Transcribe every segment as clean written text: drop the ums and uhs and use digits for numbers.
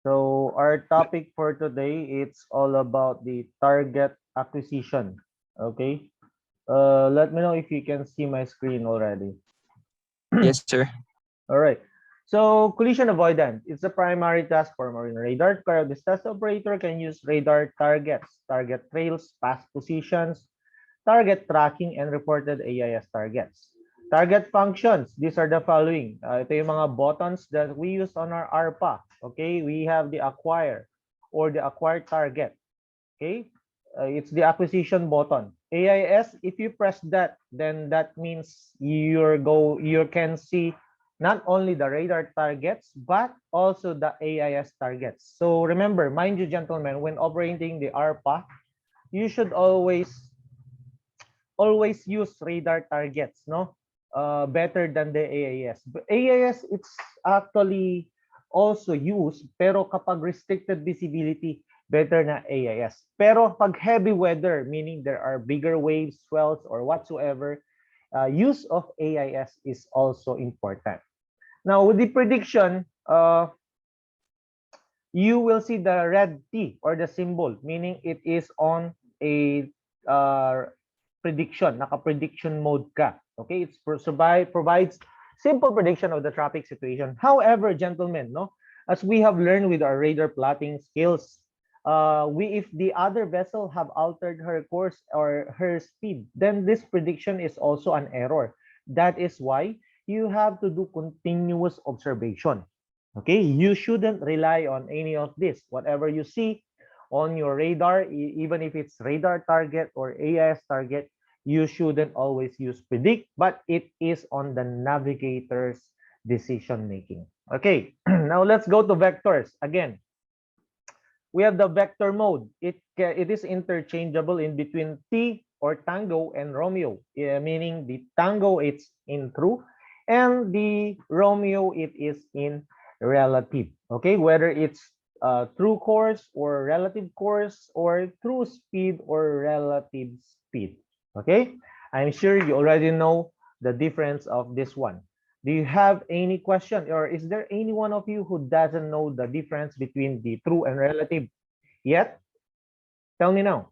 So our topic for today, it's all about the target acquisition. Okay. Let me know if you can see my screen already. Yes, sir. All right. So collision avoidance, it's a primary task for marine radar. This test operator can use radar targets, target trails, past positions, target tracking, and reported AIS targets. Target functions, these are the following. Ito yung mga buttons that we use on our ARPA. Okay, we have the acquire or the acquire target. Okay, it's the acquisition button. AIS, if you press that, then that means you can see not only the radar targets, but also the AIS targets. So remember, mind you, gentlemen, when operating the ARPA, you should always use radar targets, no? Better than the AIS. But AIS, it's actually also used, pero kapag restricted visibility, better na AIS. Pero pag heavy weather, meaning there are bigger waves, swells, or whatsoever, use of AIS is also important. Now, with the prediction, you will see the red T or the symbol, meaning it is on a prediction, naka-prediction mode ka. Okay, it provides simple prediction of the traffic situation. However, gentlemen, no, as we have learned with our radar plotting skills, if the other vessel have altered her course or her speed, then this prediction is also an error. That is why you have to do continuous observation. Okay, you shouldn't rely on any of this. Whatever you see on your radar, even if it's radar target or AIS target, you shouldn't always use predict, but it is on the navigator's decision making. Okay, now let's go to vectors. Again, we have the vector mode. It is interchangeable in between T or Tango and Romeo, meaning the Tango it's in true and the Romeo it is in relative. Okay, whether it's true course or relative course or true speed or relative speed. Okay, I'm sure you already know the difference of this one. Do you have any question, or is there any one of you who doesn't know the difference between the true and relative yet? Tell me now.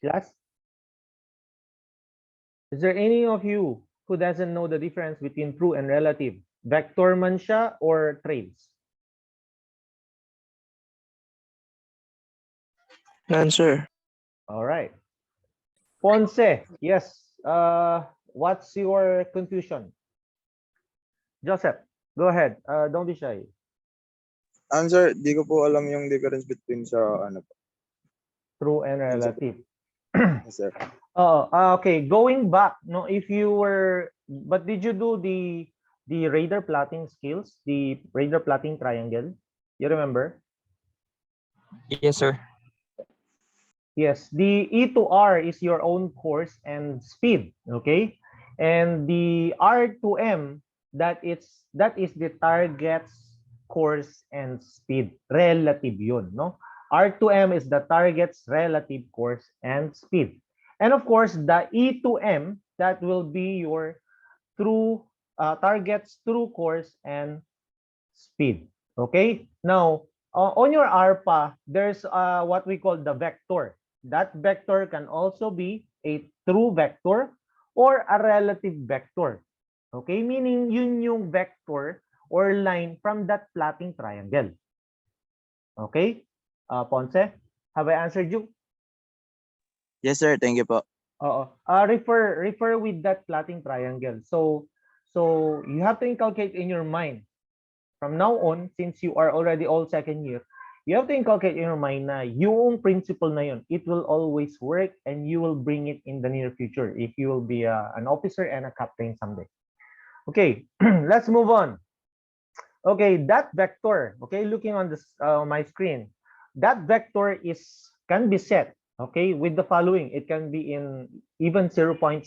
Class? Is there any of you who doesn't know the difference between true and relative? Vector man siya or trails? None, sir. All right. Ponce, yes. What's your confusion? Joseph, go ahead. Don't be shy. Sir, di ko po alam yung difference between sa ano po. True and relative. Yes, sir. Okay. Going back, no, if you were, but did you do the radar plotting skills, the radar plotting triangle? You remember? Yes, sir. Yes, the E to R is your own course and speed, okay? And the R to M, that is the target's course and speed. Relative yun, no? R to M is the target's relative course and speed. And of course, the E to M, that will be your true target's true course and speed. Okay? Now, on your ARPA, there's what we call the vector. That vector can also be a true vector or a relative vector. Okay? Meaning, yun yung vector or line from that plotting triangle. Okay? Ponce, have I answered you? Yes, sir. Thank you po. Refer with that plotting triangle. So you have to inculcate in your mind from now on, since you are already all second year, you have to inculcate in your mind na yung principle na yun, it will always work and you will bring it in the near future if you will be an officer and a captain someday. Okay, let's move on. Okay, that vector, okay, looking on this my screen, that vector can be set, okay, with the following. It can be in even 0.75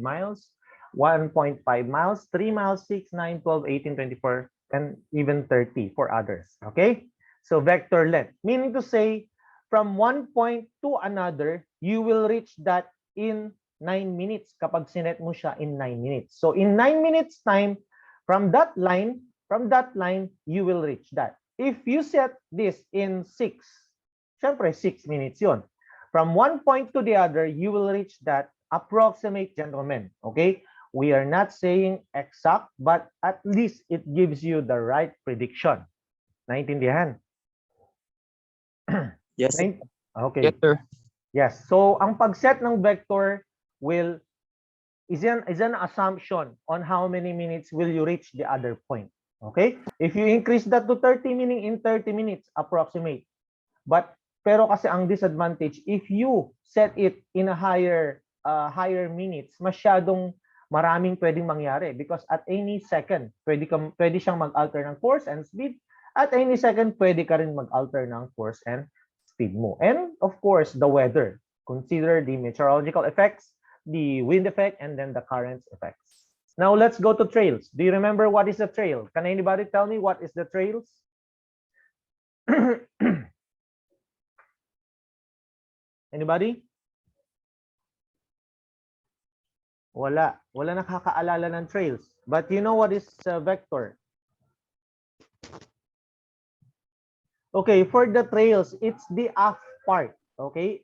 miles, 1.5 miles, 3 miles, 6, 9, 12, 18, 24, and even 30 for others. Okay, so vector length, meaning to say from one point to another, you will reach that in 9 minutes kapag sinet mo siya in 9 minutes. So in 9 minutes time, from that line, From that line, you will reach that. If you set this in 6, syempre 6 minutes yun. From one point to the other, you will reach that approximate, gentlemen. Okay? We are not saying exact, but at least it gives you the right prediction. Naintindihan? Yes, sir. Yes, Okay. sir. Yes. So, ang pag-set ng vector will is an assumption on how many minutes will you reach the other point. Okay? If you increase that to 30, meaning in 30 minutes, approximate. But pero kasi ang disadvantage, if you set it in a higher minutes, masyadong maraming pwedeng mangyari because at any second, pwede siyang mag-alter ng course and speed. At any second, pwede ka rin mag-alter ng course and speed mo. And of course, the weather. Consider the meteorological effects, the wind effect, and then the currents effects. Now let's go to trails. Do you remember what is a trail? Can anybody tell me what is the trails? Anybody? Wala. Wala nakakaalala ng trails. But you know what is vector? Okay, for the trails, it's the off part. Okay?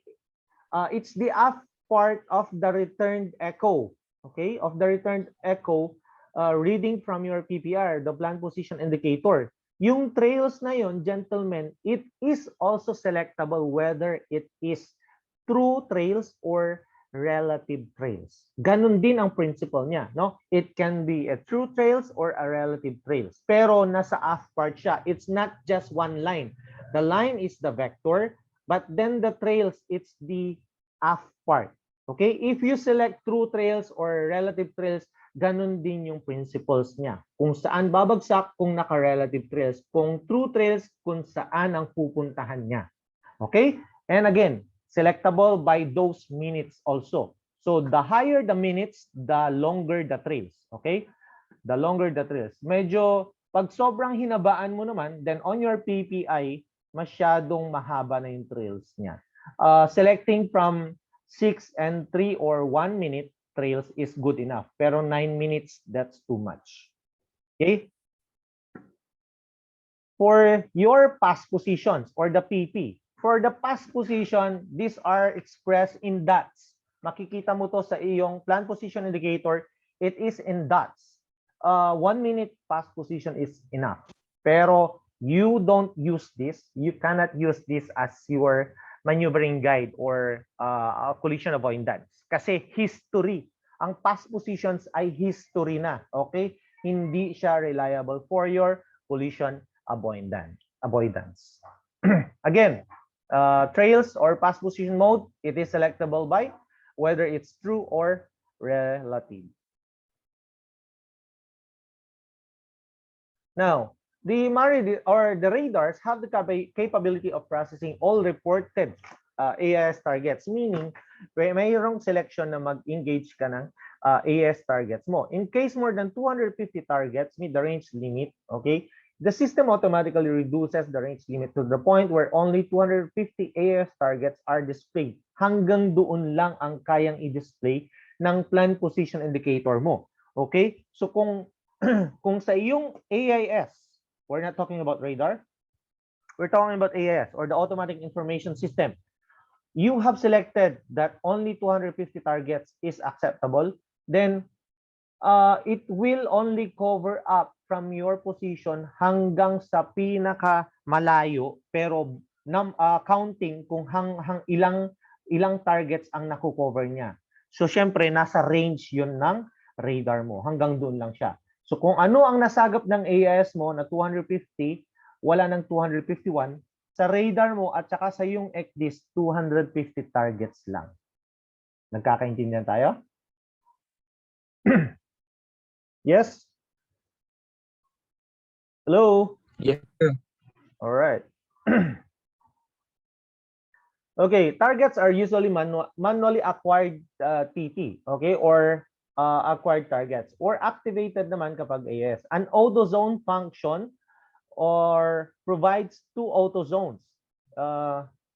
It's the off part of the returned echo. Okay? Of the returned echo reading from your PPR, the plant position indicator. Yung trails na yun, gentlemen, it is also selectable whether it is true trails or relative trails. Ganun din ang principle niya, no? It can be a true trails or a relative trails. Pero nasa off part siya. It's not just one line. The line is the vector, but then the trails, it's the off part. Okay? If you select true trails or relative trails, ganun din yung principles niya. Kung saan babagsak, kung naka-relative trails. Kung true trails, kung saan ang pupuntahan niya. Okay? And again, selectable by those minutes also. So the higher the minutes, the longer the trails. Okay? The longer the trails. Medyo, pag sobrang hinabaan mo naman, then on your PPI, masyadong mahaba na yung trails niya. Selecting from 6 and 3 or 1 minute trails is good enough. Pero 9 minutes, that's too much. Okay? For your past positions or the PP, for the past position, these are expressed in dots. Makikita mo to sa iyong plant position indicator. It is in dots. 1 minute past position is enough. Pero you don't use this. You cannot use this as your maneuvering guide or collision avoidance. Kasi history. Ang past positions ay history na. Okay? Hindi siya reliable for your collision avoidance. Again, trails or past position mode, it is selectable by whether it's true or relative. Now, the radars have the capability of processing all reported AIS targets, meaning mayroong selection na mag-engage ka ng AIS targets mo. In case more than 250 targets meet the range limit, okay, the system automatically reduces the range limit to the point where only 250 AIS targets are displayed. Hanggang doon lang ang kayang i-display ng plant position indicator mo. Okay? So kung kung sa iyong AIS, we're not talking about radar, we're talking about AIS or the automatic information system. You have selected that only 250 targets is acceptable, then it will only cover up from your position hanggang sa pinaka malayo, pero counting kung ilang targets ang nakukover niya. So syempre nasa range yun ng radar mo, hanggang doon lang siya. So kung ano ang nasagap ng AIS mo na 250, wala ng 251, sa radar mo at saka sa yung ECDIS, 250 targets lang. Nagkakaintindihan tayo? Yes? Hello? Yes, sir. All right. Okay, targets are usually manually acquired TT, okay, or acquired targets, or activated naman kapag AS. An auto zone function or provides two auto zones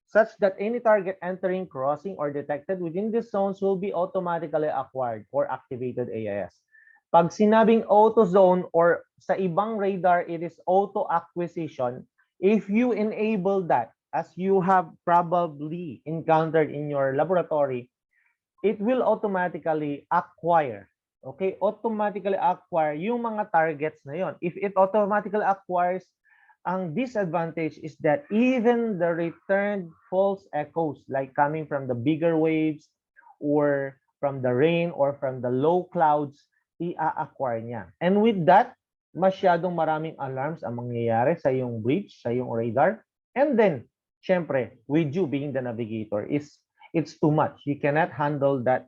such that any target entering, crossing, or detected within these zones will be automatically acquired or activated AIS. Pag sinabing auto zone or sa ibang radar, it is auto acquisition. If you enable that, as you have probably encountered in your laboratory, it will automatically acquire. Okay? Automatically acquire yung mga targets na yon. If it automatically acquires, ang disadvantage is that even the returned false echoes, like coming from the bigger waves or from the rain or from the low clouds, i-acquire niya. And with that, masyadong maraming alarms ang mangyayari sa iyong bridge, sa iyong radar. And then, syempre, with you being the navigator, it's too much. You cannot handle that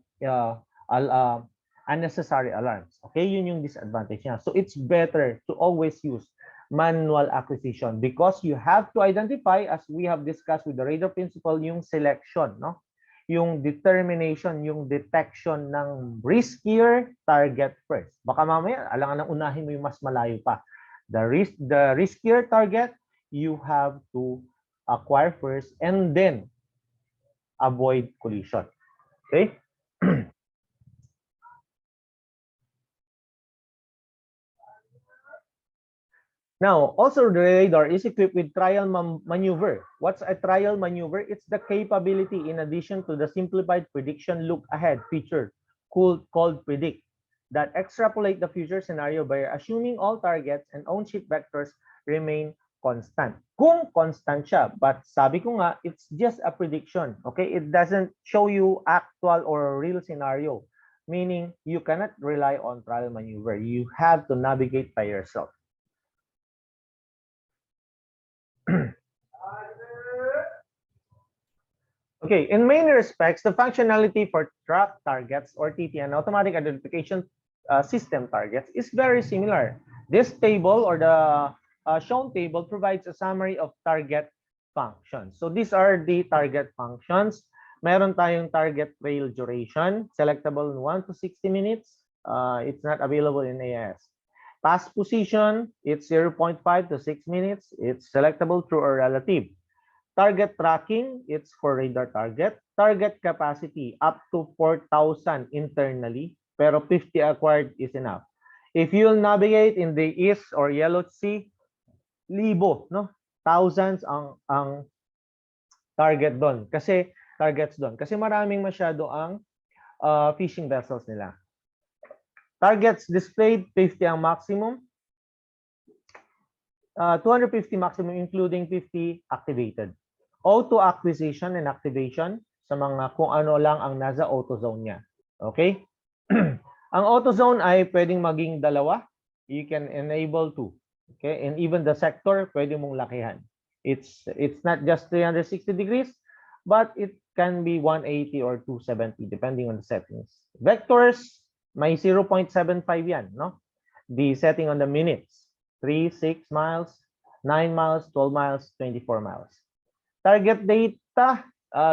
unnecessary alarms. Okay, yun yung disadvantage niya. So it's better to always use manual acquisition because you have to identify, as we have discussed with the radar principle, yung selection, no? Yung determination, yung detection ng riskier target first. Baka mamaya, alangan ng unahin mo yung mas malayo pa. The riskier target, you have to acquire first and then avoid collision. Okay? Now, also the radar is equipped with trial maneuver. What's a trial maneuver? It's the capability in addition to the simplified prediction look ahead feature called predict that extrapolate the future scenario by assuming all targets and on-chip vectors remain constant. Kung constant siya, but sabi ko nga, it's just a prediction. Okay? It doesn't show you actual or real scenario. Meaning, you cannot rely on trial maneuver. You have to navigate by yourself. Okay, in many respects, the functionality for track targets or TTN, automatic identification system targets, is very similar. This table or the shown table provides a summary of target functions. So these are the target functions. Meron tayong target trail duration, selectable in 1 to 60 minutes. It's not available in AIS. Past position, it's 0.5 to 6 minutes. It's selectable through a relative. Target tracking, it's for radar target. Target capacity, up to 4,000 internally, pero 50 acquired is enough. If you'll navigate in the East or Yellow Sea, libo, no? Thousands ang target doon. Kasi maraming masyado ang fishing vessels nila. Targets displayed, 50 ang maximum. 250 maximum including 50 activated. Auto acquisition and activation sa mga kung ano lang ang nasa auto zone niya. Okay? Ang auto zone ay pwedeng maging dalawa. You can enable two. Okay? And even the sector, pwede mong lakihan. It's not just 360 degrees, but it can be 180 or 270 depending on the settings. Vectors, may 0.75 yan, no? The setting on the minutes. 3, 6 miles, 9 miles, 12 miles, 24 miles. Target data,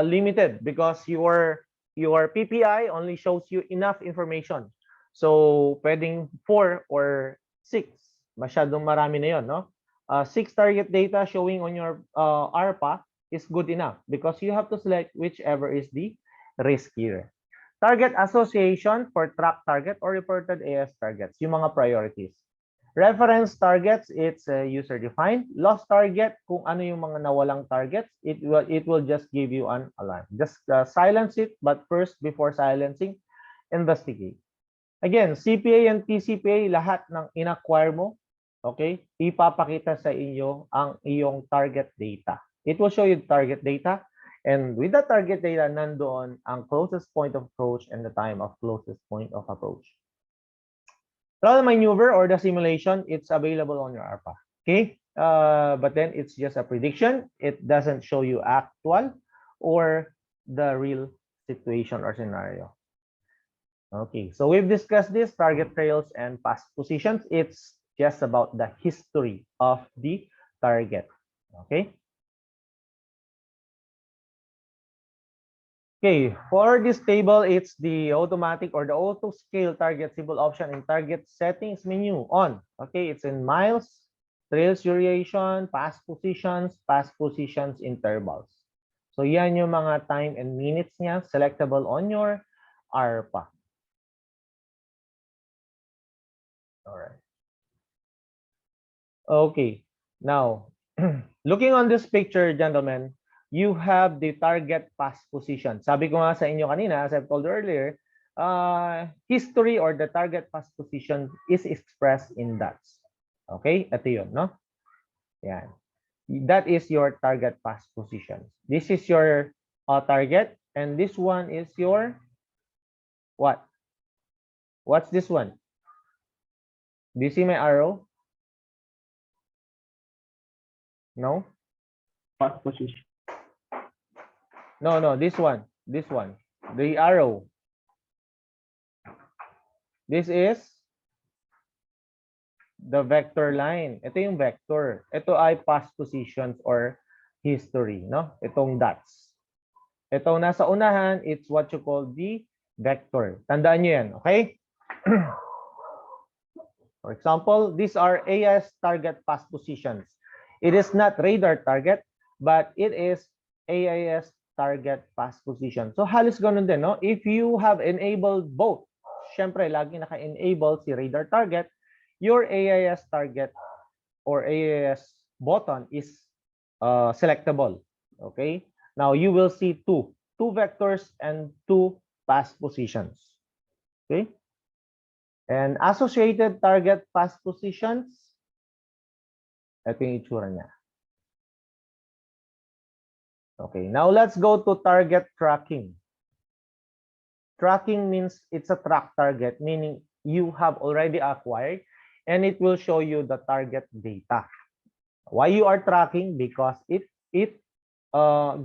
limited because your PPI only shows you enough information. So, pwedeng 4 or 6. Masyadong marami na yun, no? 6 target data showing on your ARPA is good enough because you have to select whichever is the riskier. Target association for track target or reported AS targets, yung mga priorities. Reference targets, it's user-defined. Lost target, kung ano yung mga nawalang targets, it will just give you an alarm. Just silence it, but first, before silencing, investigate. Again, CPA and TCPA, lahat ng in-acquire mo, okay, ipapakita sa inyo ang iyong target data. It will show you target data. And with the target data, nandoon ang closest point of approach and the time of closest point of approach. Trial maneuver or the simulation, it's available on your ARPA. Okay? But then it's just a prediction. It doesn't show you actual or the real situation or scenario. Okay, so we've discussed this, target trails and past positions. It's just about the history of the target. Okay? Okay, for this table, it's the automatic or the auto scale target symbol option in target settings menu on. Okay, it's in miles, trails duration, past positions, intervals. So yan yung mga time and minutes niya, selectable on your ARPA. All right. Okay. Now, looking on this picture, gentlemen, you have the target past position. Sabi ko nga sa inyo kanina, as I've told you earlier, history or the target past position is expressed in dots. Okay? Ito yun, no? Yan. That is your target past position. This is your target, and this one is your what? What's this one? Do you see my arrow? No? Past position. No, no, this one. This one. The arrow. This is the vector line. Ito yung vector. Ito ay past positions or history, no? Itong dots. Itong nasa unahan, it's what you call the vector. Tandaan nyo yan, okay? For example, these are AIS target past positions. It is not radar target, but it is AIS target past position. So halos ganun din, no? If you have enabled both, syempre, lagi naka-enable si radar target, your AIS target or AIS button is selectable. Okay? Now, you will see two vectors and two past positions. Okay? And associated target past positions, ito yung itsura niya. Okay, now let's go to target tracking. Tracking means it's a track target, meaning you have already acquired and it will show you the target data. Why you are tracking? Because it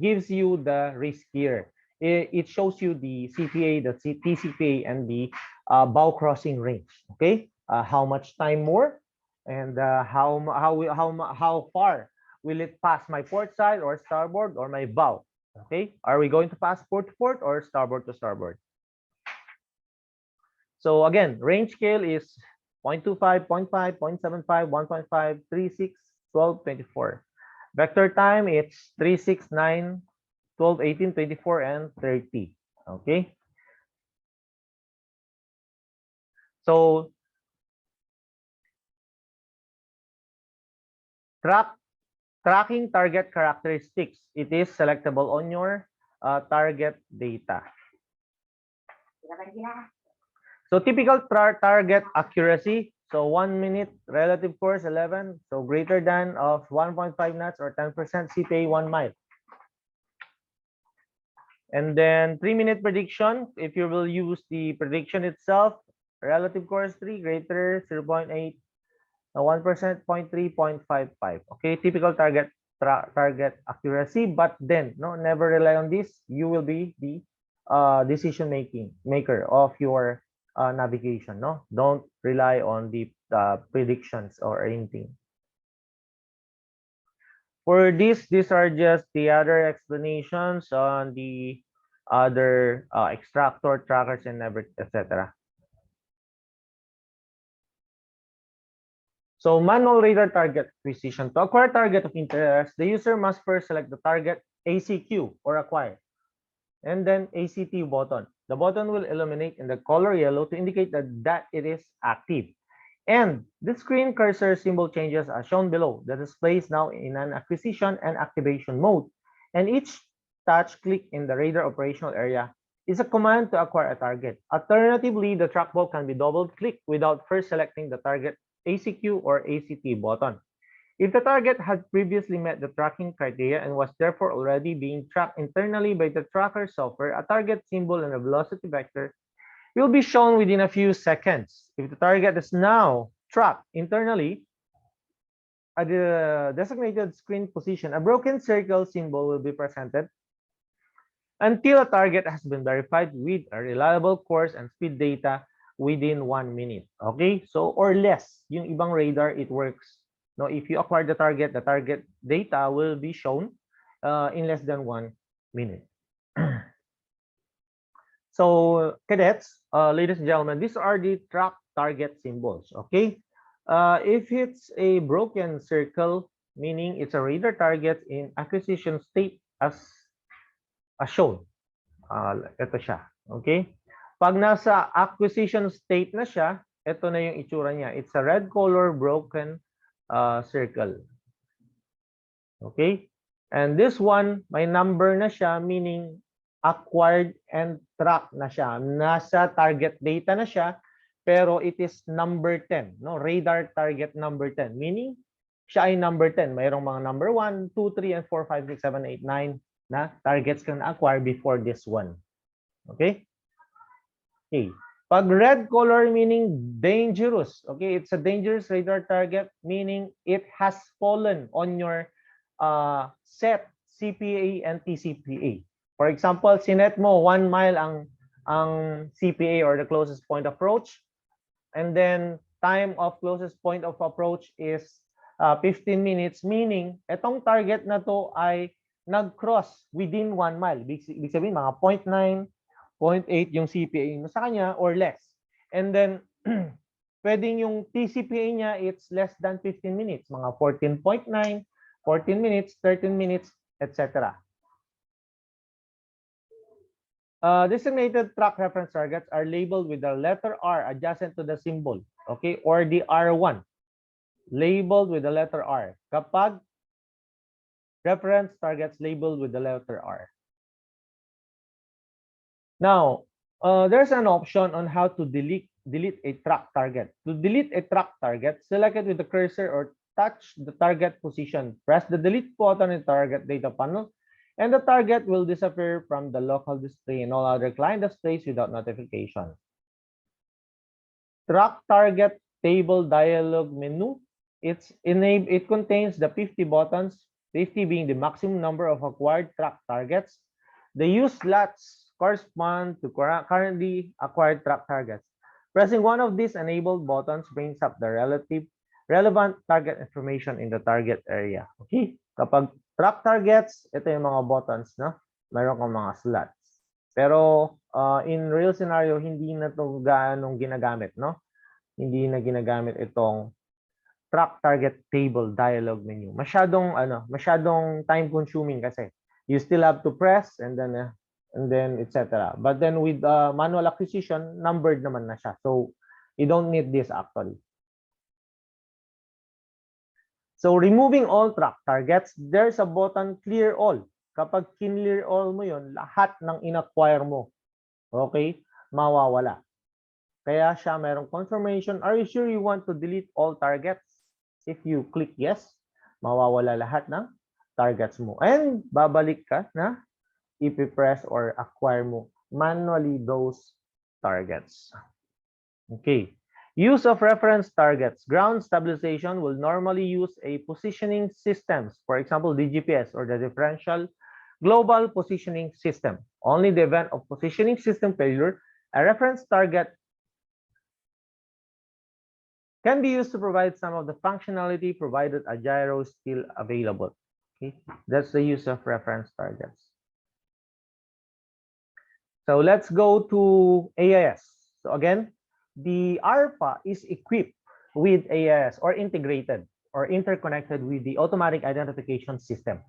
gives you the risk here. It shows you the CPA, the TCPA, and the bow crossing range. Okay, how much time more, and how far will it pass my port side or starboard or my bow? Okay, are we going to pass port to port or starboard to starboard? So again, range scale is 0.25, 0.5, 0.75, 1.5, 3, 6, 12, 24. Vector time, it's 3, 6, 9, 12, 18, 24, and 30. Okay. So tracking target characteristics. It is selectable on your target data. So typical target accuracy. So 1 minute relative course 11. So greater than of 1.5 knots or 10% CPA 1 mile. And then 3-minute prediction. If you will use the prediction itself, relative course 3 greater 0.8, 1%, 0.3, 0.55. Okay, typical target accuracy. But then, no, never rely on this. You will be the decision maker of your navigation. No, don't rely on the predictions or anything. For this, these are just the other explanations on the other extractor trackers and etc. So manual radar target acquisition. To acquire target of interest, the user must first select the target ACQ or acquire, and then ACT button. The button will illuminate in the color yellow to indicate that it is active. And the screen cursor symbol changes as shown below. The display is now in an acquisition and activation mode. And each touch click in the radar operational area is a command to acquire a target. Alternatively, the trackball can be double-clicked without first selecting the target ACQ or ACT button. If the target had previously met the tracking criteria and was therefore already being tracked internally by the tracker software, a target symbol and a velocity vector will be shown within a few seconds. If the target is now tracked internally at the designated screen position, a broken circle symbol will be presented until a target has been verified with a reliable course and speed data within 1 minute. Okay, so or less. Yung ibang radar, it works. No, if you acquire the target data will be shown in less than 1 minute. So, cadets, ladies and gentlemen, these are the track target symbols. Okay, if it's a broken circle, meaning it's a radar target in acquisition state as shown. Ito siya. Okay. Pag nasa acquisition state na siya, ito na yung itsura niya. It's a red color broken circle. Okay? And this one, may number na siya, meaning acquired and tracked na siya. Nasa target data na siya, pero it is number 10. No? Radar target number 10. Meaning, siya ay number 10. Mayroong mga number 1, 2, 3, and 4, 5, 6, 7, 8, 9 na targets kang na-acquire before this one. Okay? Okay. Pag red color meaning dangerous. Okay, it's a dangerous radar target meaning it has fallen on your set CPA and TCPA. For example, sinet mo 1 mile ang CPA or the closest point approach, and then time of closest point of approach is 15 minutes, meaning itong target na to ay nag-cross within 1 mile. Ibig sabihin mga 0.9, 0.8 yung CPA mo sa kanya or less. And then, pwedeng yung TCPA niya, it's less than 15 minutes. Mga 14.9, 14 minutes, 13 minutes, etc. Designated track reference targets are labeled with the letter R adjacent to the symbol, okay, or the R1, labeled with the letter R. Kapag reference targets labeled with the letter R. Now, there's an option on how to delete a track target. To delete a track target, select it with the cursor or touch the target position. Press the delete button in the target data panel, and the target will disappear from the local display and all other client displays without notification. Track target table dialog menu. It contains the 50 buttons, 50 being the maximum number of acquired track targets. The use slots correspond to currently acquired track targets. Pressing one of these enabled buttons brings up the relevant target information in the target area. Okay? Kapag track targets, ito yung mga buttons, no? Meron kang mga slots. Pero in real scenario, hindi na ito gaanong ginagamit, no? Hindi na ginagamit itong track target table dialog menu. Masyadong time consuming kasi. You still have to press and then etc. But then with manual acquisition, numbered naman na siya. So you don't need this actually. So removing all track targets, there's a button clear all. Kapag clear all mo yon, lahat ng inacquire mo, okay, mawawala. Kaya siya merong confirmation. Are you sure you want to delete all targets? If you click yes, mawawala lahat ng targets mo. And babalik ka na ipipress or acquire mo manually those targets. Okay. Use of reference targets. Ground stabilization will normally use a positioning systems. For example, DGPS or the differential global positioning system. Only the event of positioning system failure, a reference target can be used to provide some of the functionality provided a gyro is still available. Okay, that's the use of reference targets. So let's go to AIS. So again, the ARPA is equipped with AIS or integrated or interconnected with the automatic identification system.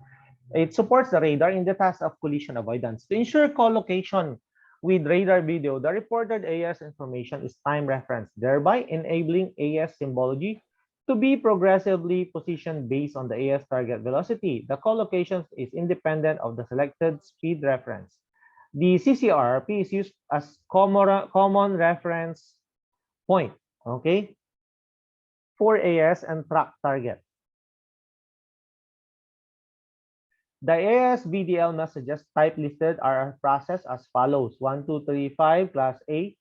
It supports the radar in the task of collision avoidance. To ensure collocation with radar video, the reported AIS information is time referenced, thereby enabling AIS symbology to be progressively positioned based on the AIS target velocity. The collocation is independent of the selected speed reference. The CCRP is used as common reference point, okay, for AIS and track target. The AIS VDL messages type listed are processed as follows: 1, 2, 3, 5, class A,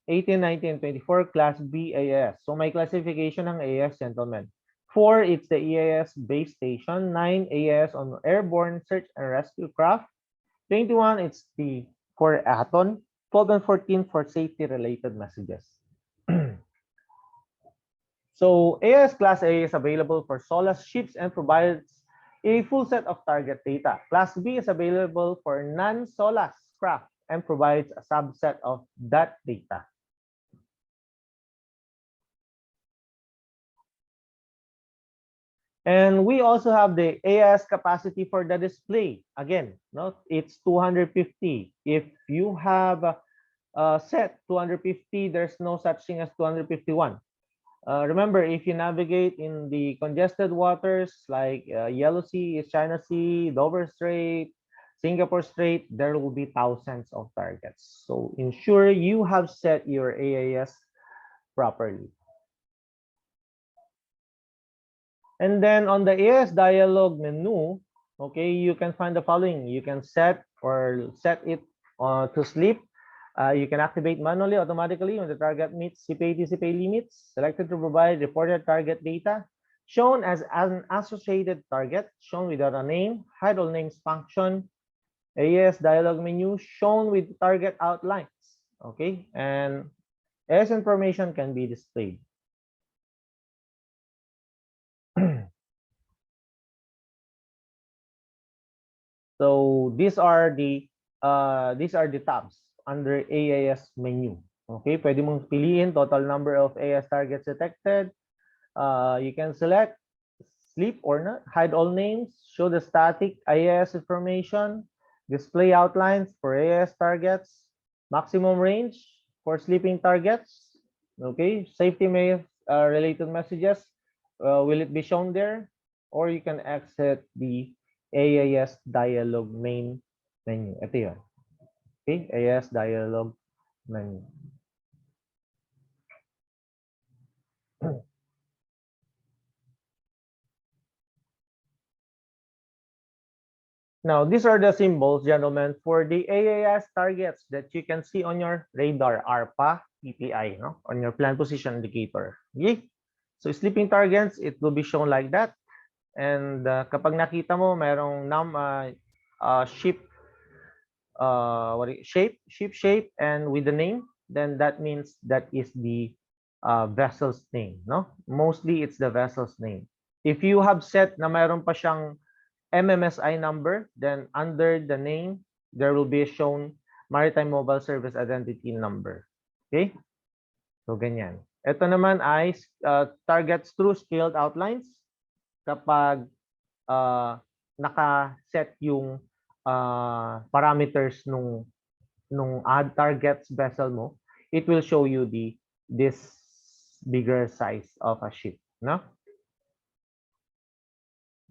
18, 19, and 24, class B AIS. So may classification ng AIS, gentlemen. 4, it's the EAS base station. 9, AIS on airborne search and rescue craft. 21, it's the for Aton. 12 and 14 for safety-related messages. So AIS Class A is available for SOLAS ships and provides a full set of target data. Class B is available for non-SOLAS craft and provides a subset of that data. And we also have the AIS capacity for the display. Again, no, it's 250. If you have set 250, there's no such thing as 251. Remember, if you navigate in the congested waters like Yellow Sea, China Sea, Dover Strait, Singapore Strait, there will be thousands of targets. So ensure you have set your AIS properly. And then on the AIS dialog menu, okay, you can find the following. You can set it to sleep. You can activate manually, automatically when the target meets CPA TCPA limits. Selected to provide reported target data. Shown as an associated target, shown without a name. Hide all names function. AS dialog menu shown with target outlines. Okay, and AS information can be displayed. So these are the tabs under AIS menu. Okay, pwede mong piliin total number of AIS targets detected. You can select sleep or not, hide all names, show the static AIS information, display outlines for AIS targets, maximum range for sleeping targets. Okay, safety related messages, will it be shown there? Or you can exit the AIS dialog main menu. Ito yun. Okay, AIS dialog menu. Now, these are the symbols, gentlemen, for the AIS targets that you can see on your radar, ARPA, PPI, no? On your plan position indicator. Okay? So, sleeping targets, it will be shown like that. And kapag nakita mo, mayroong ship shape, and with the name, then that means that is the vessel's name, no? Mostly, it's the vessel's name. If you have set na mayroon pa siyang MMSI number, then under the name, there will be shown Maritime Mobile Service Identity Number. Okay? So, ganyan. Ito naman ay targets through scaled outlines. Kapag naka-set yung parameters nung add targets vessel mo, it will show you this bigger size of a ship. No?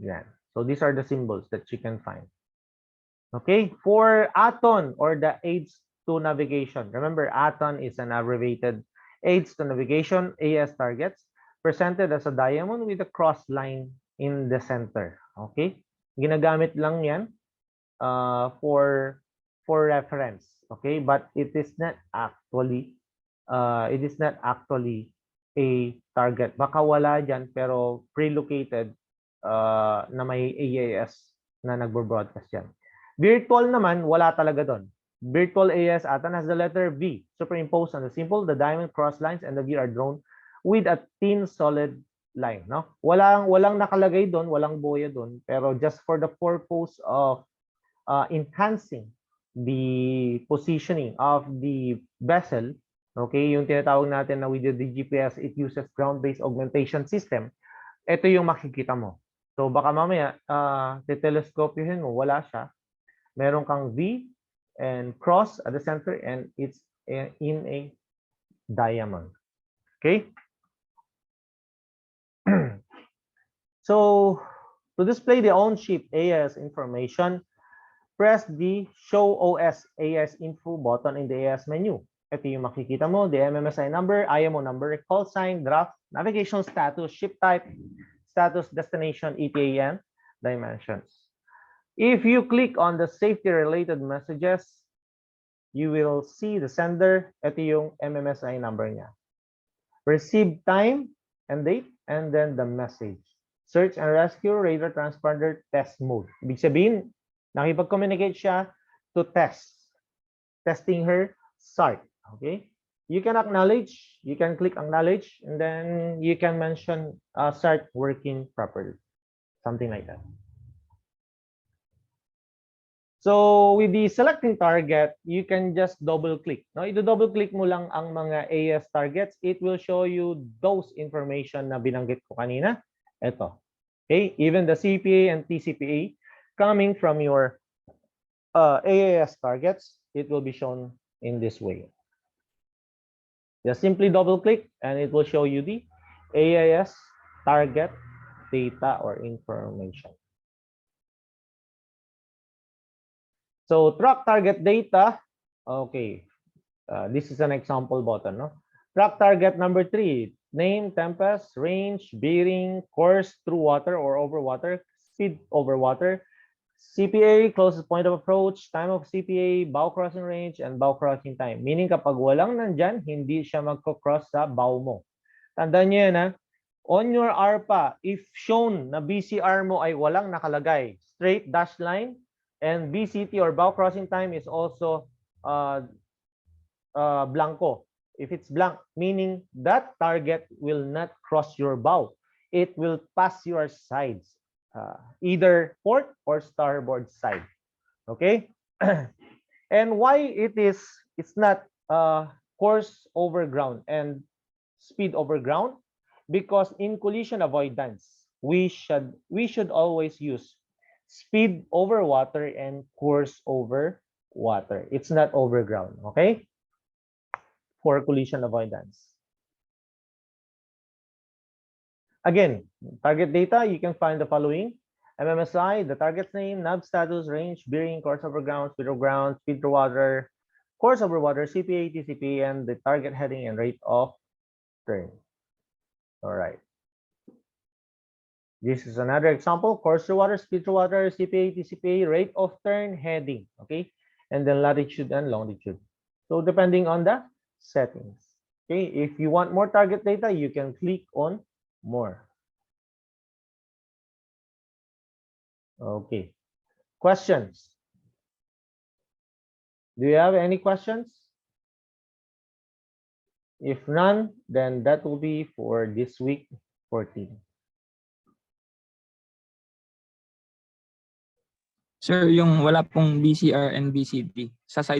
Yan. So these are the symbols that you can find. Okay, for ATON or the aids to navigation. Remember, ATON is an abbreviated aids to navigation, AS targets, presented as a diamond with a cross line in the center. Okay, ginagamit lang yan for reference. Okay, but it is not actually a target. Baka wala dyan pero pre-located na may AIS na nagbo-broadcast yan. Virtual naman, wala talaga doon. Virtual AIS ATON has the letter V superimposed on the symbol. The diamond cross lines and the V are drawn with a thin solid line. No? Walang nakalagay doon, walang boya doon. Pero just for the purpose of enhancing the positioning of the vessel, okay, yung tinatawag natin na with the GPS, it uses ground-based augmentation system. Ito yung makikita mo. So baka mamaya, telescopyhin mo, wala siya. Meron kang V and cross at the center and it's in a diamond. Okay? So, to display the on-ship AIS information, press the Show OS AIS Info button in the AIS menu. Ito yung makikita mo, the MMSI number, IMO number, call sign, draft, navigation status, ship type, status, destination, ETA, and dimensions. If you click on the safety-related messages, you will see the sender. Ito yung MMSI number niya. Receive time and date, and then the message. Search and rescue, radar transponder, test mode. Ibig sabihin, nakipag-communicate siya to testing her SART. Okay? You can acknowledge, you can click acknowledge, and then you can mention start working properly. Something like that. So with the selecting target, you can just double click. No? Double click mo lang ang mga AS targets. It will show you those information na binanggit ko kanina. Ito. Okay? Even the CPA and TCPA coming from your AAS targets, it will be shown in this way. Just simply double click and it will show you the AIS target data or information. So track target data, okay. This is an example button, no? Track target number 3, name, tempest, range, bearing, course through water or over water, speed over water, CPA, closest point of approach, time of CPA, bow crossing range, and bow crossing time. Meaning kapag walang nandyan, hindi siya magko-cross sa bow mo. Tandaan nyo yan, ha? On your ARPA, if shown na BCR mo ay walang nakalagay, straight dash line, and BCT or bow crossing time is also blanco. If it's blank, meaning that target will not cross your bow. It will pass your sides, either port or starboard side. Okay? And why it's not course over ground and speed over ground? Because in collision avoidance, we should always use speed over water and course over water. It's not over ground, okay? For collision avoidance. Again, target data, you can find the following. MMSI, the target's name, nav status, range, bearing, course over ground, speed through water, course over water, CPA, TCP, and the target heading and rate of turn. All right. This is another example, course through water, speed through water, CPA, TCP, rate of turn, heading, okay? And then latitude and longitude. So depending on the settings. Okay, if you want more target data, you can click on more. Okay, questions? Do you have any questions? If none, then that will be for this week 14. Sir, yung wala pong BCR and BCD, sa side